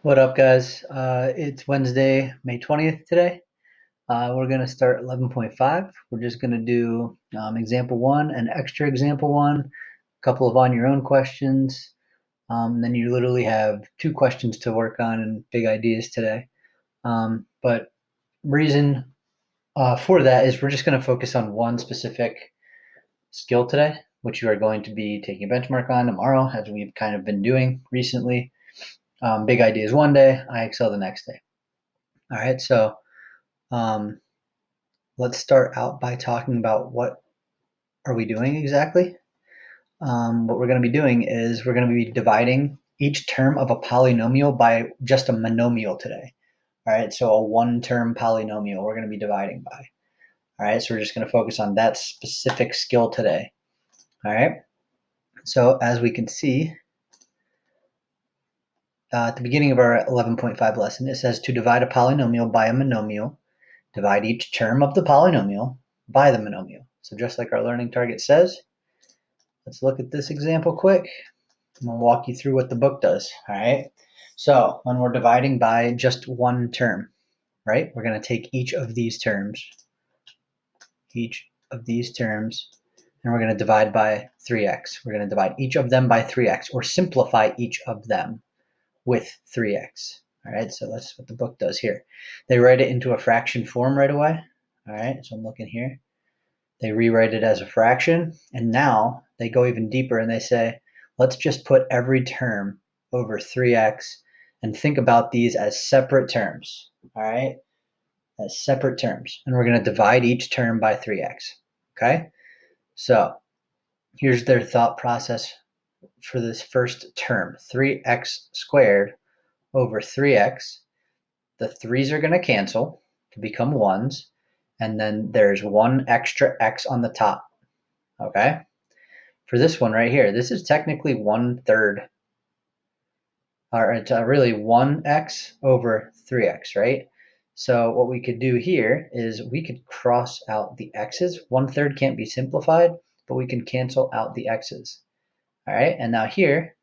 What up, guys? It's Wednesday, May 20th today. We're going to start 11.5. We're just going to do example one, an extra example one, a couple of on your own questions. Then you literally have two questions to work on and big ideas today. But reason for that is we're just going to focus on one specific skill today, which you are going to be taking a benchmark on tomorrow, as we've kind of been doing recently. Big ideas one day, I excel the next day. All right, so um, let's start out by talking about what are we doing exactly. What we're going to be doing is we're going to be dividing each term of a polynomial by just a monomial today. All right, so a one-term polynomial we're going to be dividing by. All right, so we're just going to focus on that specific skill today. All right, so as we can see at the beginning of our 11.5 lesson, it says to divide a polynomial by a monomial, divide each term of the polynomial by the monomial. So just like our learning target says, let's look at this example quick. I'm going to walk you through what the book does. All right. So when we're dividing by just one term, right, we're going to take each of these terms, and we're going to divide by 3x. We're going to divide each of them by 3x, or simplify each of them with 3x. All right, so that's what the book does here. They write it into a fraction form right away. All right, so I'm looking here. They rewrite it as a fraction, and now they go even deeper and they say, let's just put every term over 3x and think about these as separate terms, all right, as separate terms. And we're going to divide each term by 3x, okay? So here's their thought process for this first term, 3x squared over 3x. The 3's are going to cancel to become 1's, and then there's one extra x on the top, okay? For this one right here, this is technically 1/3, or it's really 1x over 3x, right? So what we could do here is we could cross out the x's. 1/3 can't be simplified, but we can cancel out the x's. All right, and now here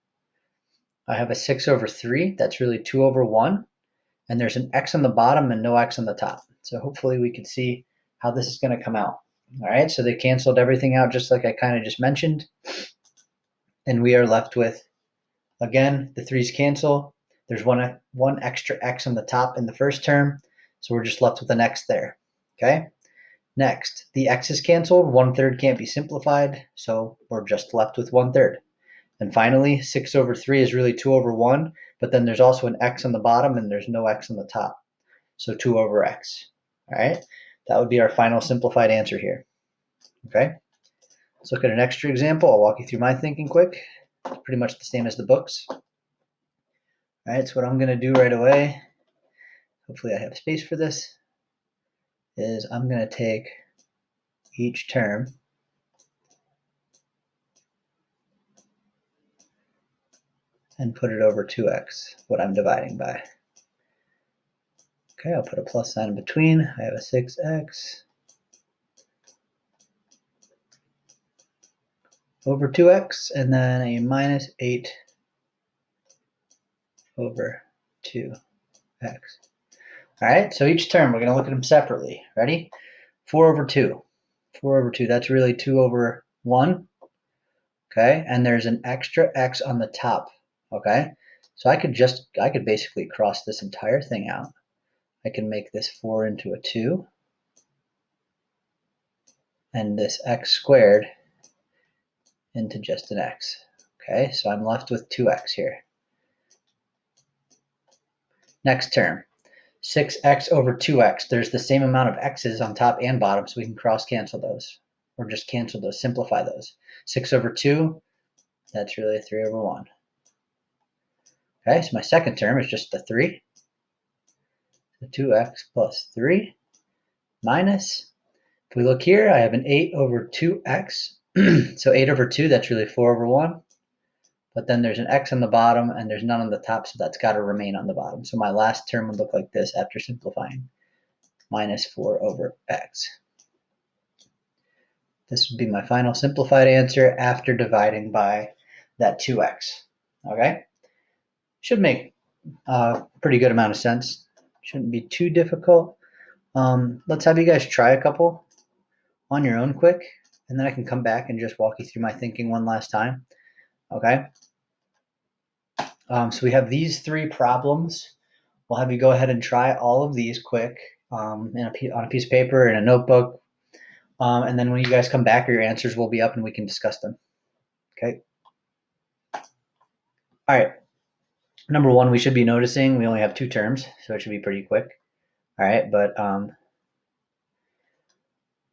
I have a 6 over 3. That's really 2 over 1. And there's an x on the bottom and no x on the top. So hopefully we can see how this is going to come out. All right, so they canceled everything out just like I kind of just mentioned. And we are left with, again, the 3's cancel. There's one extra x on the top in the first term, so we're just left with an x there. Okay. Next, the x is canceled. 1/3 can't be simplified, so we're just left with 1/3. And finally, 6 over 3 is really 2 over 1, but then there's also an x on the bottom and there's no x on the top. So 2 over x. All right, that would be our final simplified answer here. Okay, let's look at an extra example. I'll walk you through my thinking quick. It's pretty much the same as the books. All right, so what I'm going to do right away, hopefully I have space for this, is I'm going to take each term and put it over 2x, what I'm dividing by. Okay, I'll put a plus sign in between. I have a 6x over 2x, and then a minus 8 over 2x. All right, so each term, we're going to look at them separately. Ready? 4 over 2. 4 over 2, that's really 2 over 1. Okay, and there's an extra x on the top. Okay, so I could basically cross this entire thing out. I can make this 4 into a 2, and this x squared into just an x. Okay, so I'm left with 2x here. Next term, 6x over 2x. There's the same amount of x's on top and bottom, so we can cross cancel those, or just cancel those, simplify those. 6 over 2, that's really 3 over 1. Okay, so my second term is just the 3. So 2x plus 3 minus, if we look here, I have an 8 over 2x. So 8 over 2, that's really 4 over 1. But then there's an x on the bottom and there's none on the top, so that's got to remain on the bottom. So my last term would look like this after simplifying, minus 4 over x. This would be my final simplified answer after dividing by that 2x. Okay? Should make pretty good amount of sense. Shouldn't be too difficult. Let's have you guys try a couple on your own quick, and then I can come back and just walk you through my thinking one last time. Okay? So we have these 3 problems. We'll have you go ahead and try all of these quick on a piece of paper, in a notebook, and then when you guys come back, your answers will be up and we can discuss them. Okay? All right. Number 1, we should be noticing we only have 2 terms, so it should be pretty quick. All right, but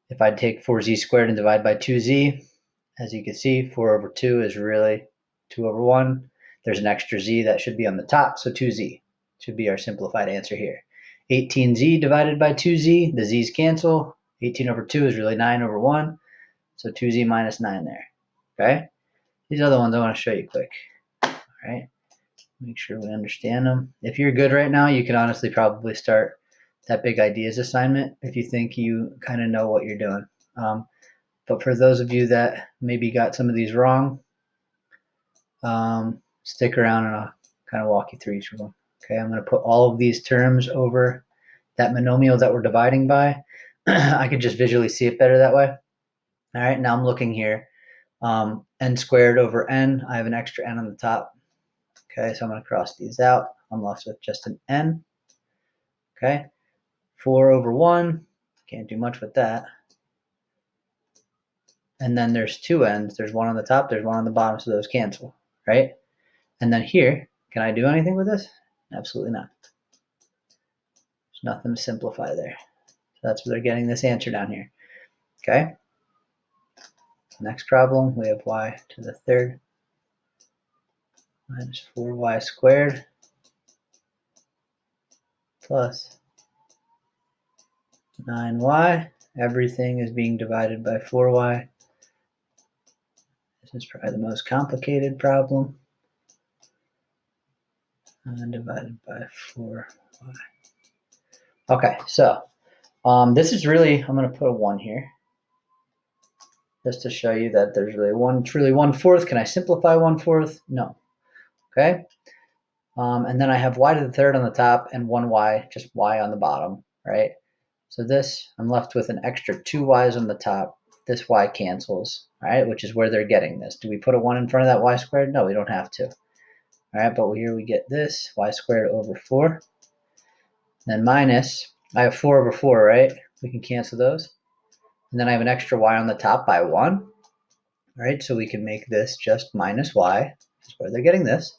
if I take 4z squared and divide by 2z, as you can see, 4 over 2 is really 2 over 1. There's an extra z that should be on the top, so 2z should be our simplified answer here. 18z divided by 2z, the z's cancel. 18 over 2 is really 9 over 1, so 2z minus 9 there. Okay? These other ones I want to show you quick. All right? Make sure we understand them. If you're good right now, you can honestly probably start that big ideas assignment if you think you kind of know what you're doing. But for those of you that maybe got some of these wrong, stick around and I'll kind of walk you through each of them. Okay, I'm going to put all of these terms over that monomial that we're dividing by. I could just visually see it better that way. All right, now I'm looking here. N squared over n, I have an extra n on the top. Okay, so I'm going to cross these out. I'm left with just an n. Okay, 4 over 1, can't do much with that. And then there's 2 n's. There's one on the top, there's one on the bottom, so those cancel, right? And then here, can I do anything with this? Absolutely not. There's nothing to simplify there. So that's where they're getting this answer down here. Okay? Next problem, we have y to the third minus 4y squared plus 9y. Everything is being divided by 4y. This is probably the most complicated problem. Divided by 4y. Okay, so this is really, I'm going to put a 1 here just to show you that there's really truly 1/4. Can I simplify 1/4? No. Okay. And then I have y to the third on the top and 1y, just y on the bottom, right? So this, I'm left with an extra 2 y's on the top. This y cancels, right? Which is where they're getting this. Do we put a 1 in front of that y squared? No, we don't have to. All right, but here we get this, y squared over 4. Then minus, I have 4 over 4, right? We can cancel those. And then I have an extra y on the top by 1. Right, so we can make this just minus y, which is where they're getting this.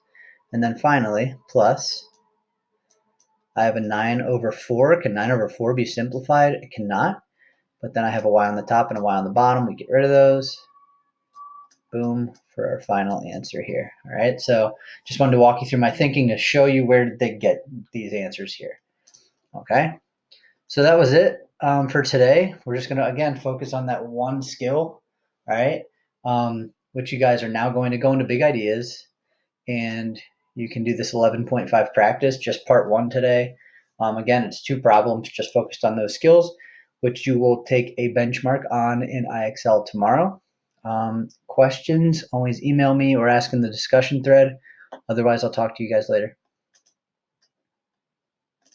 And then finally, plus, I have a 9 over 4. Can 9 over 4 be simplified? It cannot. But then I have a y on the top and a y on the bottom. We get rid of those. Boom, for our final answer here. All right, so just wanted to walk you through my thinking to show you where did they get these answers here. Okay, so that was it for today. We're just going to, again, focus on that one skill, all right, which you guys are now going to go into big ideas, and you can do this 11.5 practice, just part 1 today. Again, it's 2 problems just focused on those skills, which you will take a benchmark on in IXL tomorrow. Questions, always email me or ask in the discussion thread. Otherwise, I'll talk to you guys later.